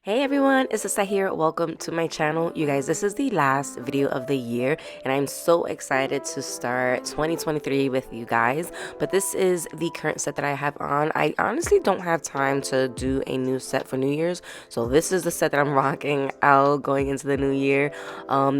Hey everyone, it's Lissette here. Welcome to my channel. You guys, this is the last video of the year and I'm so excited to start 2023 with you guys. But this is the current set that I have on. I honestly don't have time to do a new set for New Year's. So this is the set that I'm rocking out going into the new year.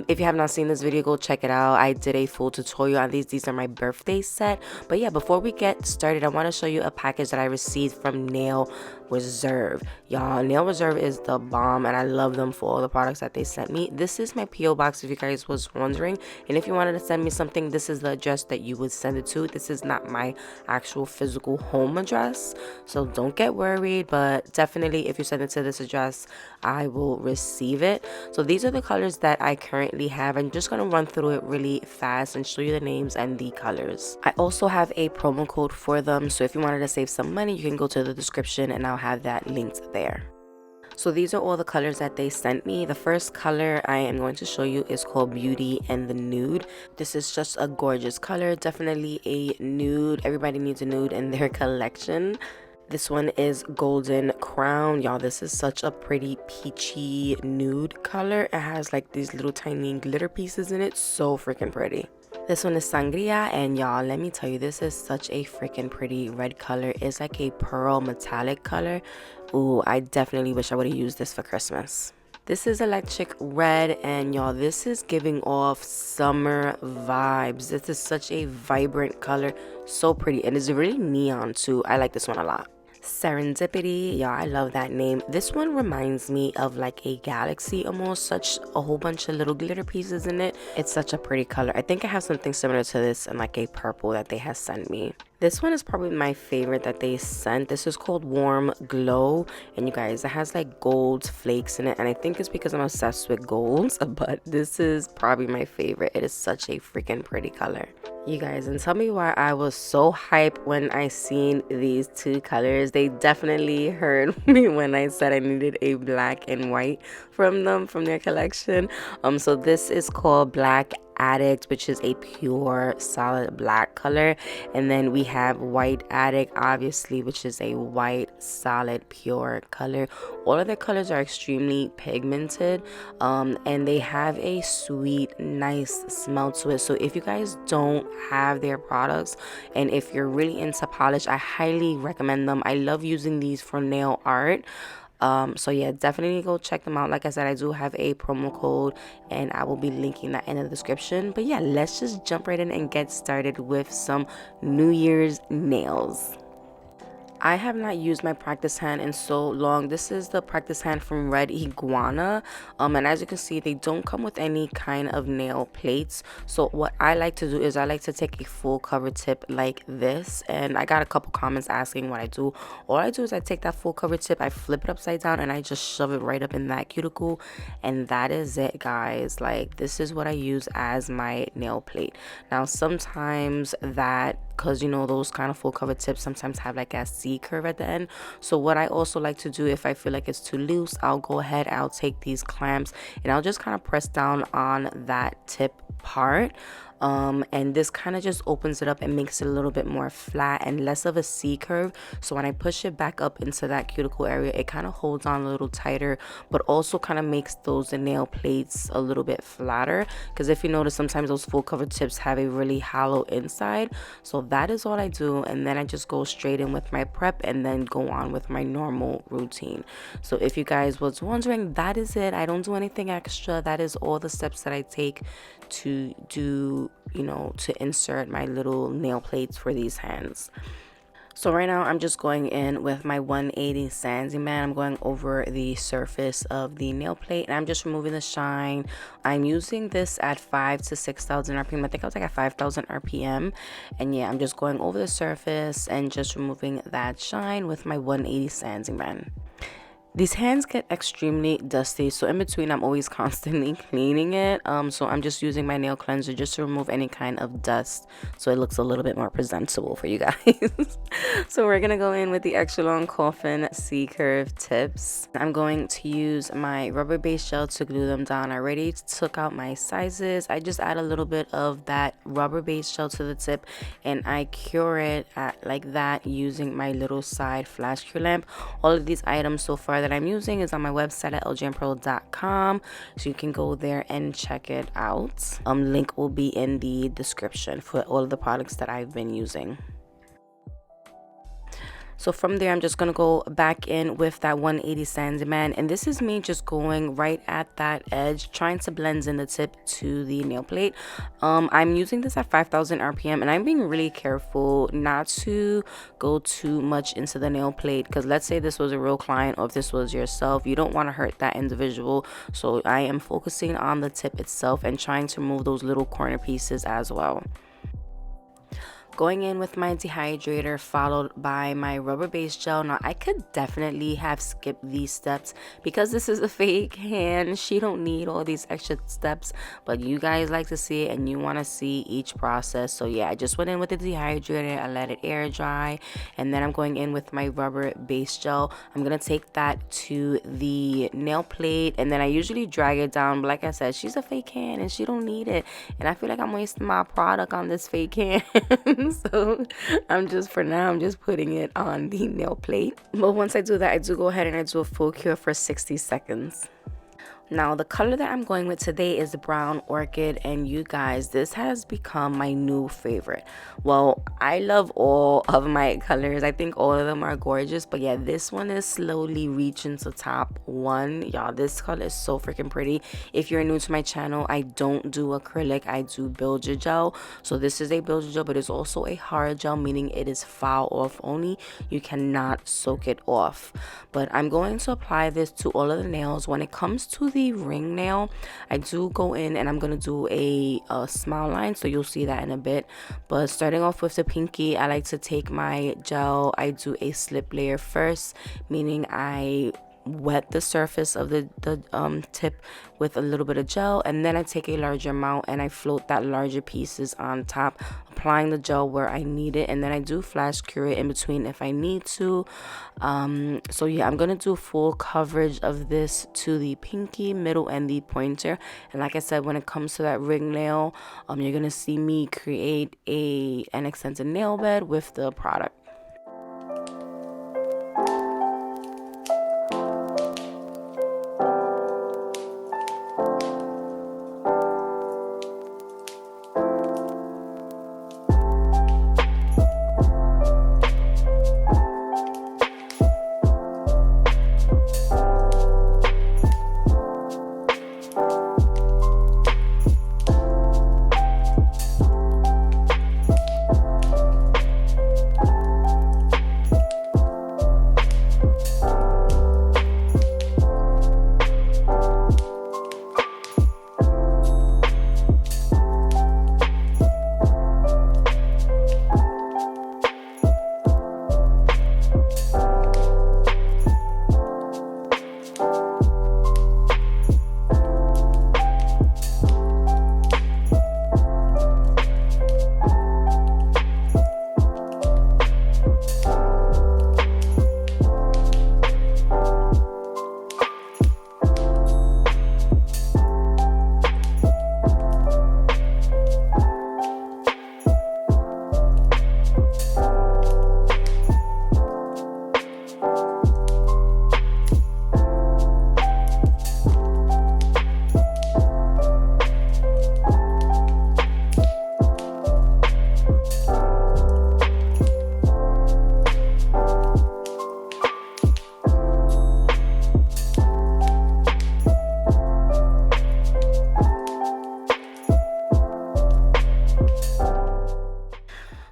If you have not seen this video, go check it out. I did a full tutorial on these. These are my birthday set. But yeah, before we get started, I want to show you a package that I received from Nail Reserve. Y'all, Nail Reserve is the bomb and I love them for all the products that they sent me. This is my PO box if you guys was wondering, and if you wanted to send me something, this is the address that you would send it to. This is not my actual physical home address, so don't get worried, but definitely if you send it to this address, I will receive it. So these are the colors that I currently have. I'm just going to run through it really fast and show you the names and the colors. I also have a promo code for them, so if you wanted to save some money, you can go to the description and I'll have that linked there. So these are all the colors that they sent me. The first color I am going to show you is called Beauty and the Nude. This is just a gorgeous color, definitely a nude. Everybody needs a nude in their collection. This one is Golden Crown. Y'all, this is such a pretty peachy nude color. It has like these little tiny glitter pieces in it. So freaking pretty. This one is Sangria, and y'all, let me tell you, this is such a freaking pretty red color. It's like a pearl metallic color. Ooh, I definitely wish I would have used this for Christmas. This is Electric Red, and y'all, this is giving off summer vibes. This is such a vibrant color, so pretty, and it's really neon too. I like this one a lot. Serendipity, y'all, I love that name. This one reminds me of like a galaxy almost, such a whole bunch of little glitter pieces in it. It's such a pretty color. I think I have something similar to this in like a purple that they have sent me. This one is probably my favorite that they sent. This is called Warm Glow, and you guys, it has like gold flakes in it, and I think it's because I'm obsessed with golds, but this is probably my favorite. It is such a freaking pretty color. You guys, and tell me why I was so hyped when I seen these two colors. They definitely heard me when I said I needed a black and white from them, from their collection. So this is called Black Addict, which is a pure solid black color, and then we have White Addict, obviously, which is a white solid pure color. All of their colors are extremely pigmented, and they have a sweet, nice smell to it. So if you guys don't have their products and if you're really into polish, I highly recommend them. I love using these for nail art. So yeah, definitely go check them out. Like I said, I do have a promo code and I will be linking that in the description. But yeah, let's just jump right in and get started with some New Year's nails. I have not used my practice hand in so long. This is the practice hand from Red Iguana, and as you can see, they don't come with any kind of nail plates. So what I like to do is I like to take a full cover tip like this, and I got a couple comments asking what I do. All I do is I take that full cover tip, I flip it upside down, and I just shove it right up in that cuticle, and that is it, guys. Like, this is what I use as my nail plate. Now sometimes that, because you know those kind of full cover tips sometimes have like a C curve at the end, so what I also like to do, if I feel like it's too loose, I'll go ahead, I'll take these clamps and I'll just kind of press down on that tip part, and this kind of just opens it up and makes it a little bit more flat and less of a C curve. So when I push it back up into that cuticle area, it kind of holds on a little tighter, but also kind of makes those nail plates a little bit flatter, because if you notice, sometimes those full cover tips have a really hollow inside. So that is all I do, and then I just go straight in with my prep and then go on with my normal routine. So if you guys was wondering, that is it. I don't do anything extra. That is all the steps that I take to do, you know, to insert my little nail plates for these hands. So right now I'm just going in with my 180 Sandy Man. I'm going over the surface of the nail plate and I'm just removing the shine. I'm using this at 5,000 to 6,000 RPM. I think I was like at 5,000 RPM. And yeah, I'm just going over the surface and just removing that shine with my 180 Sandy Man. These hands get extremely dusty, so in between I'm always constantly cleaning it. So I'm just using my nail cleanser just to remove any kind of dust so it looks a little bit more presentable for you guys. So we're gonna go in with the extra long coffin C-curve tips. I'm going to use my rubber base gel to glue them down. I already took out my sizes. I just add a little bit of that rubber base gel to the tip and I cure it like that using my little side flash cure lamp. All of these items so far that I'm using is on my website at LGNPro.com, so you can go there and check it out. Link will be in the description for all of the products that I've been using. So from there, I'm just going to go back in with that 180 Sandman. And this is me just going right at that edge, trying to blend in the tip to the nail plate. I'm using this at 5,000 RPM, and I'm being really careful not to go too much into the nail plate. Because let's say this was a real client, or if this was yourself, you don't want to hurt that individual. So I am focusing on the tip itself and trying to remove those little corner pieces as well. Going in with my dehydrator, followed by my rubber base gel. Now I could definitely have skipped these steps because this is a fake hand. She don't need all these extra steps, but you guys like to see it and you want to see each process. So yeah, I just went in with the dehydrator, I let it air dry, and then I'm going in with my rubber base gel. I'm gonna take that to the nail plate, and then I usually drag it down, but like I said, she's a fake hand and she don't need it, and I feel like I'm wasting my product on this fake hand. So I'm just putting it on the nail plate. But once I do that, I do go ahead and I do a full cure for 60 seconds. Now the color that I'm going with today is the brown orchid, and you guys, this has become my new favorite. Well, I love all of my colors. I think all of them are gorgeous, but yeah, this one is slowly reaching to top one. Y'all, this color is so freaking pretty. If you're new to my channel, I don't do acrylic, I do build your gel. So this is a build your gel, but it's also a hard gel, meaning it is file off only. You cannot soak it off. But I'm going to apply this to all of the nails. When it comes to the ring nail, I do go in and I'm gonna do a smile line, so you'll see that in a bit. But starting off with the pinky, I like to take my gel, I do a slip layer first, meaning I wet the surface of the tip with a little bit of gel, and then I take a larger amount and I float that larger pieces on top, applying the gel where I need it, and then I do flash cure it in between if I need to. So yeah, I'm gonna do full coverage of this to the pinky, middle, and the pointer. And like I said, when it comes to that ring nail, you're gonna see me create an extended nail bed with the product.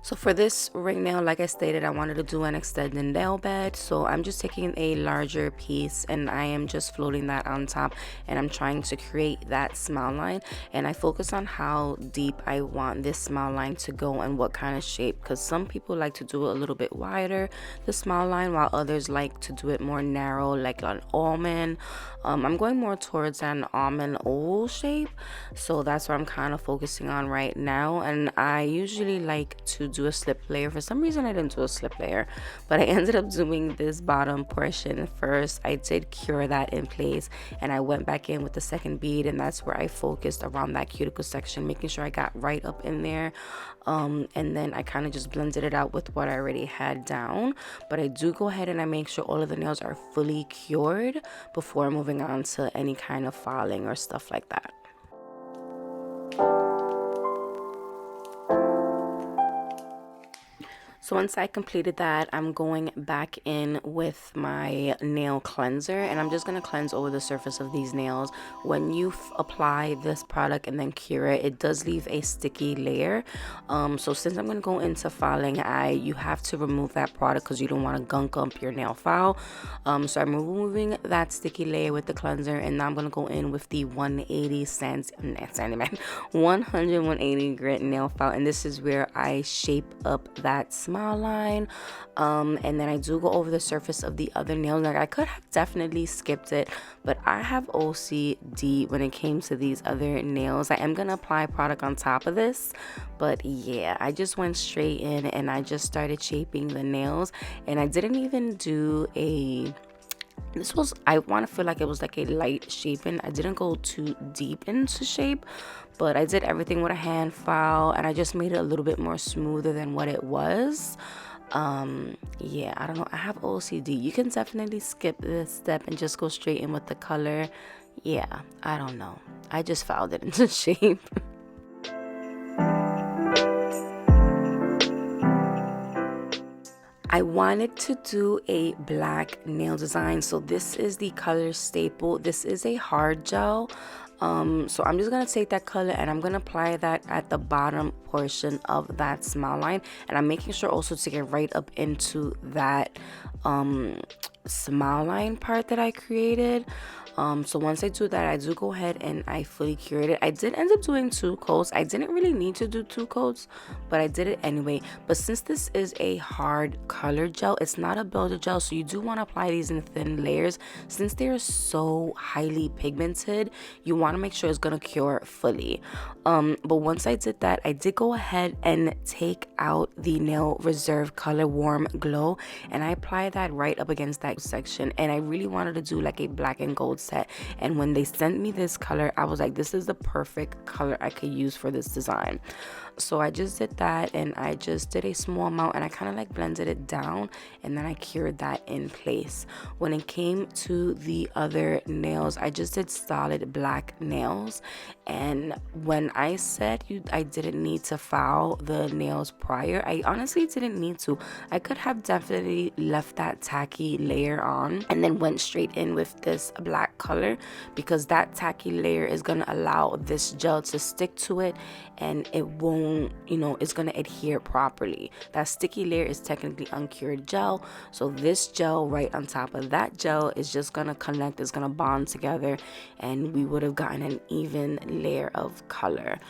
So for this ring nail, like I stated, I wanted to do an extended nail bed. So I'm just taking a larger piece and I am just floating that on top, and I'm trying to create that smile line. And I focus on how deep I want this smile line to go and what kind of shape, because some people like to do it a little bit wider, the smile line, while others like to do it more narrow, like an almond. I'm going more towards an almond oval shape, so that's what I'm kind of focusing on right now. And I usually like to do a slip layer. For some reason I didn't do a slip layer, but I ended up doing this bottom portion first. I did cure that in place, and I went back in with the second bead, and that's where I focused around that cuticle section, making sure I got right up in there. And then I kind of just blended it out with what I already had down. But I do go ahead and I make sure all of the nails are fully cured before moving on to any kind of filing or stuff like that. So once I completed that, I'm going back in with my nail cleanser, and I'm just going to cleanse over the surface of these nails. When you apply this product and then cure it, it does leave a sticky layer. So since I'm going to go into filing, you have to remove that product because you don't want to gunk up your nail file. So I'm removing that sticky layer with the cleanser, and now I'm going to go in with the 180 grit nail file, and this is where I shape up that smile line, and then I do go over the surface of the other nails. Like, I could have definitely skipped it, but I have OCD when it came to these other nails. I am gonna apply product on top of this, but yeah, I just went straight in and I just started shaping the nails, and I didn't even do I want to feel like it was like a light shaping. I didn't go too deep into shape, but I did everything with a hand file, and I just made it a little bit more smoother than what it was. Yeah, I don't know, I have OCD. You can definitely skip this step and just go straight in with the color. Yeah, I don't know, I just filed it into shape. I wanted to do a black nail design, so this is the color Staple. This is a hard gel. So I'm just gonna take that color and I'm gonna apply that at the bottom portion of that smile line, and I'm making sure also to get right up into that smile line part that I created. So once I do that, I do go ahead and I fully cured it. I did end up doing 2 coats. I didn't really need to do 2 coats, but I did it anyway. But since this is a hard color gel, it's not a builder gel, so you do want to apply these in thin layers. Since they're so highly pigmented, you want to make sure it's gonna cure fully. But once I did that, I did go ahead and take out the Nail Reserve Color Warm Glow, and I applied that right up against that section. And I really wanted to do like a black and gold set, and when they sent me this color, I was like, this is the perfect color I could use for this design. So I just did that, and I just did a small amount, and I kind of like blended it down, and then I cured that in place. When it came to the other nails, I just did solid black nails, and when I said I didn't need to file the nails prior, I honestly didn't need to. I could have definitely left that tacky layer on and then went straight in with this black color, because that tacky layer is going to allow this gel to stick to it, and it won't, it's going to adhere properly. That sticky layer is technically uncured gel, so this gel right on top of that gel is just going to connect, it's going to bond together, and we would have gotten an even layer of color.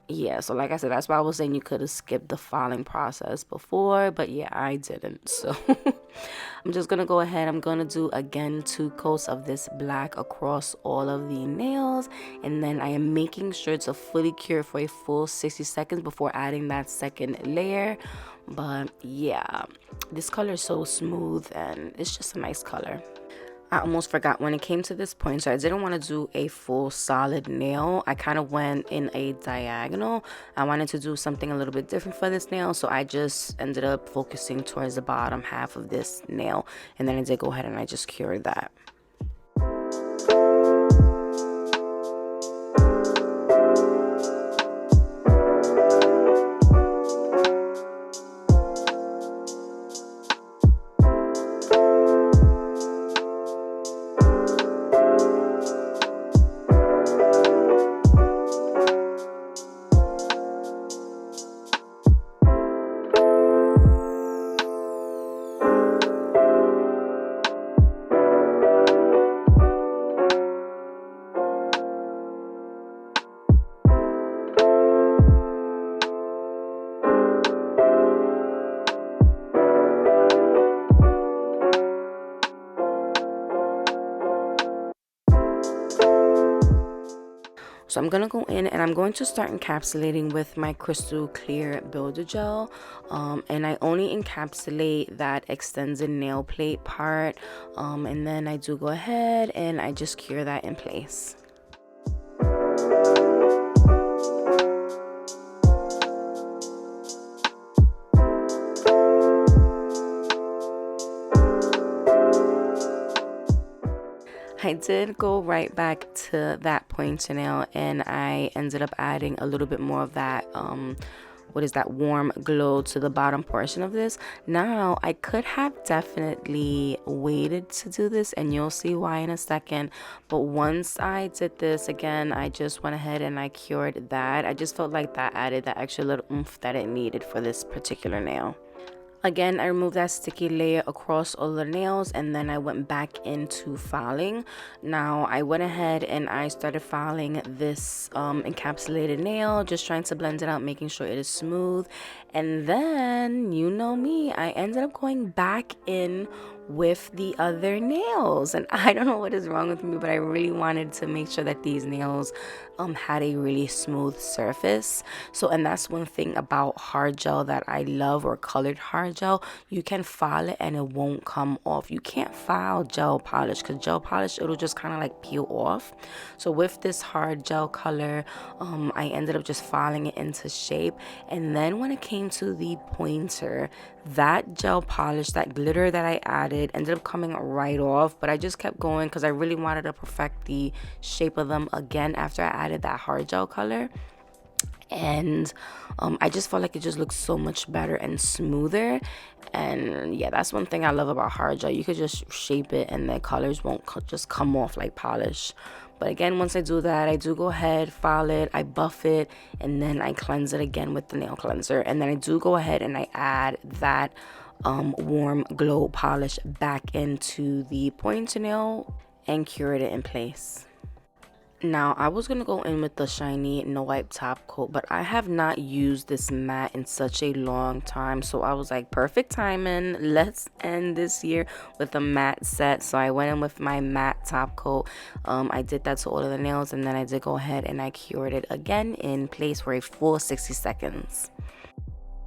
Yeah, so like I said, that's why I was saying you could have skipped the filing process before, but yeah, I didn't. So I'm just gonna go ahead, I'm gonna do again 2 coats of this black across all of the nails, and then I am making sure to fully cure for a full 60 seconds before adding that second layer. But yeah, this color is so smooth and it's just a nice color. I almost forgot when it came to this point, so I didn't want to do a full solid nail. I kind of went in a diagonal. I wanted to do something a little bit different for this nail, so I just ended up focusing towards the bottom half of this nail, and then I did go ahead and I just cured that. So I'm gonna go in and I'm going to start encapsulating with my crystal clear builder gel, and I only encapsulate that extended nail plate part, and then I do go ahead and I just cure that in place. I did go right back to that pointer nail and I ended up adding a little bit more of that what is that, warm glow to the bottom portion of this. Now I could have definitely waited to do this and you'll see why in a second, but once I did this again, I just went ahead and I cured that. I just felt like that added that extra little oomph that it needed for this particular nail. Again, I removed that sticky layer across all the nails and then I went back into filing. Now, I went ahead and I started filing this encapsulated nail, just trying to blend it out, making sure it is smooth. And then, you know me, I ended up going back in with the other nails, and I don't know what is wrong with me, but I really wanted to make sure that these nails had a really smooth surface. So, and that's one thing about hard gel that I love, or colored hard gel. You can file it and it won't come off. You can't file gel polish because gel polish, it'll just kind of like peel off. So with this hard gel color, I ended up just filing it into shape. And then when it came to the pointer, that gel polish, that glitter that I added ended up coming right off, but I just kept going because I really wanted to perfect the shape of them again after I added that hard gel color. And I just felt like it just looks so much better and smoother. And yeah, that's one thing I love about hard gel. You could just shape it and the colors won't just come off like polish. But again, once I do that, I do go ahead, file it, I buff it, and then I cleanse it again with the nail cleanser. And then I do go ahead and I add that warm glow polish back into the pointer nail and cure it in place. Now, I was going to go in with the shiny no wipe top coat, but I have not used this matte in such a long time. So I was like, perfect timing. Let's end this year with a matte set. So I went in with my matte top coat. I did that to all of the nails, and then I did go ahead and I cured it again in place for a full 60 seconds.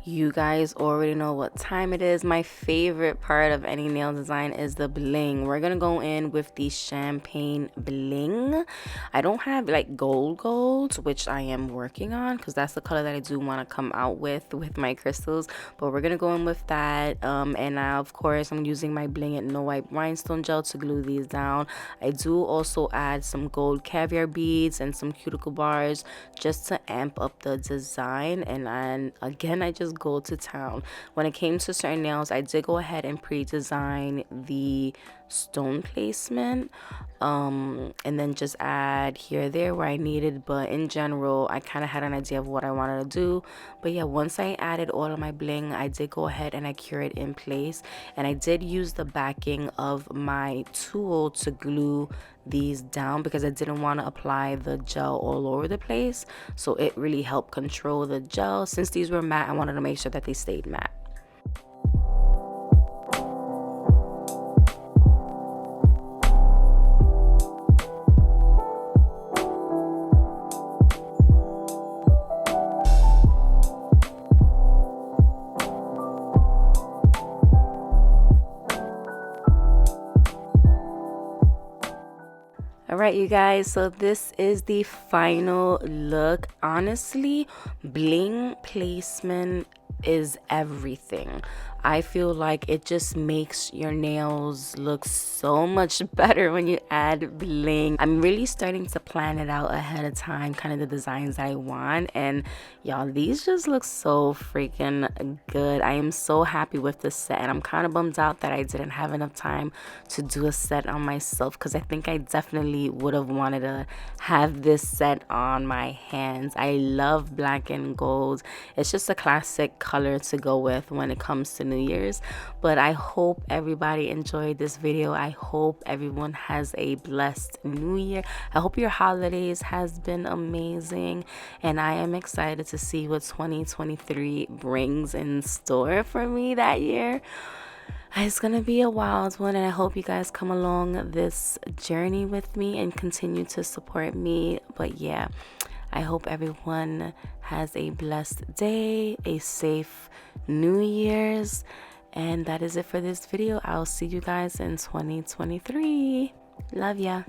You guys already know what time it is. My favorite part of any nail design is the bling. We're gonna go in with the champagne bling. I don't have like golds, which I am working on because that's the color that I do want to come out with my crystals, but we're gonna go in with that. And now of course I'm using my Bling and No Wipe rhinestone gel to glue these down. I do also add some gold caviar beads and some cuticle bars just to amp up the design. And again, I just go to town. When it came to certain nails, I did go ahead and pre-design the stone placement, and then just add here or there where I needed, but in general I kind of had an idea of what I wanted to do. But yeah, once I added all of my bling, I did go ahead and I cured it in place, and I did use the backing of my tool to glue these down because I didn't want to apply the gel all over the place, so it really helped control the gel. Since these were matte, I wanted to make sure that they stayed matte. All right, you guys, so this is the final look. Honestly, bling placement is everything. I feel like it just makes your nails look so much better when you add bling. I'm really starting to plan it out ahead of time, kind of the designs I want, and y'all, these just look so freaking good. I am so happy with this set, and I'm kind of bummed out that I didn't have enough time to do a set on myself because I think I definitely would have wanted to have this set on my hands. I love black and gold. It's just a classic color to go with when it comes to New Year's. But I hope everybody enjoyed this video. I hope everyone has a blessed New Year. I hope your holidays has been amazing, and I am excited to see what 2023 brings in store for me that year. It's gonna be a wild one, and I hope you guys come along this journey with me and continue to support me. But yeah, I hope everyone has a blessed day, a safe New Year's, and that is it for this video. I'll see you guys in 2023. Love ya.